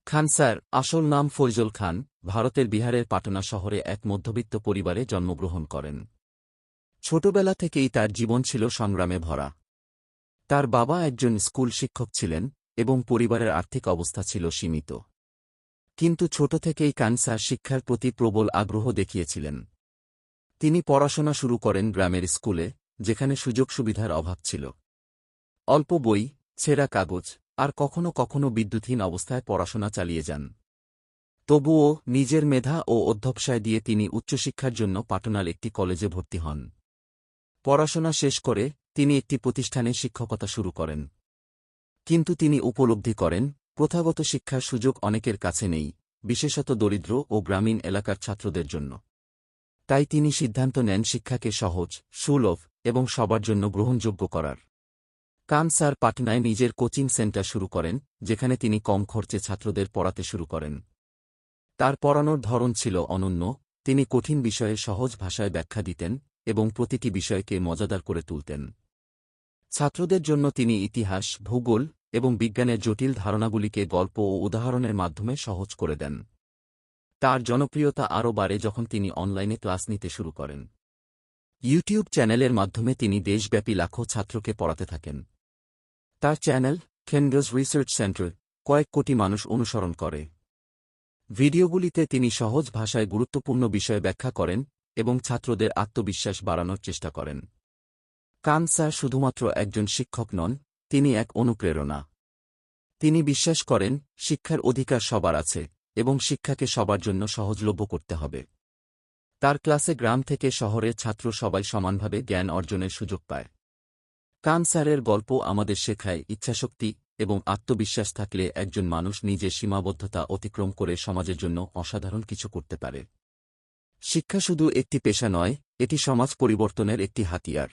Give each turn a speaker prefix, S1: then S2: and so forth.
S1: খান sir, আসল নাম ফৈজল খান, ভারতের বিহারের পাটনা শহরে এক মধ্যবিত্ত পরিবারে জন্মগ্রহণ করেন। ছোটবেলা থেকেই তার জীবন ছিল সংগ্রামে ভরা। তার বাবা একজন স্কুল শিক্ষক ছিলেন এবং পরিবারের আর্থিক অবস্থা ছিল সীমিত। কিন্তু ছোট থেকেই খান স্যার শিক্ষার প্রতি প্রবল আগ্রহ দেখিয়েছিলেন। তিনি পড়াশোনা শুরু করেন গ্রামের স্কুলে, যেখানে সুযোগ সুবিধার অভাব ছিল। অল্প বই, ছেঁড়া কাগজ, আর কখনো কখনো বিদ্যুৎহীন অবস্থায় পড়াশোনা চালিয়ে যান। তবুও নিজের মেধা ও অধ্যবসায় দিয়ে তিনি উচ্চশিক্ষার জন্য পাটনার একটি কলেজে ভর্তি হন। পড়াশোনা শেষ করে তিনি একটি প্রতিষ্ঠানে শিক্ষকতা শুরু করেন। কিন্তু তিনি উপলব্ধি করেন, প্রথাগত শিক্ষার সুযোগ অনেকের কাছে নেই, বিশেষত দরিদ্র ও গ্রামীণ এলাকার ছাত্রদের জন্য। তাই তিনি সিদ্ধান্ত নেন শিক্ষাকে সহজ, সুলভ এবং সবার জন্য গ্রহণযোগ্য করার। খান স্যার পাটনায় নিজের কোচিং সেন্টার শুরু করেন, যেখানে তিনি কম খরচে ছাত্রদের পড়াতে শুরু করেন। তার পড়ানোর ধরন ছিল অনন্য। তিনি কঠিন বিষয়ে সহজ ভাষায় ব্যাখ্যা দিতেন এবং প্রতিটি বিষয়কে মজাদার করে তুলতেন। ছাত্রদের জন্য তিনি ইতিহাস, ভূগোল এবং বিজ্ঞানের জটিল ধারণাগুলিকে গল্প ও উদাহরণের মাধ্যমে সহজ করে দেন। তার জনপ্রিয়তা আরও বাড়ে যখন তিনি অনলাইনে ক্লাস নিতে শুরু করেন। ইউটিউব চ্যানেলের মাধ্যমে তিনি দেশব্যাপী লাখো ছাত্রকে পড়াতে থাকেন। তার চ্যানেল, খেনগজ রিসার্চ সেন্টার, কয়েক কোটি মানুষ অনুসরণ করে। ভিডিওগুলিতে তিনি সহজ ভাষায় গুরুত্বপূর্ণ বিষয় ব্যাখ্যা করেন এবং ছাত্রদের আত্মবিশ্বাস বাড়ানোর চেষ্টা করেন। খান স্যার শুধুমাত্র একজন শিক্ষক নন, তিনি এক অনুপ্রেরণা। তিনি বিশ্বাস করেন, শিক্ষার অধিকার সবার আছে এবং শিক্ষাকে সবার জন্য সহজলভ্য করতে হবে। তার ক্লাসে গ্রাম থেকে শহরের ছাত্র সবাই সমানভাবে জ্ঞান অর্জনের সুযোগ পায়। খান স্যারের গল্প আমাদের শেখায়, ইচ্ছাশক্তি এবং আত্মবিশ্বাস থাকলে একজন মানুষ নিজের সীমাবদ্ধতা অতিক্রম করে সমাজের জন্য অসাধারণ কিছু করতে পারে। শিক্ষা শুধু একটি পেশা নয়, এটি সমাজ পরিবর্তনের একটি হাতিয়ার।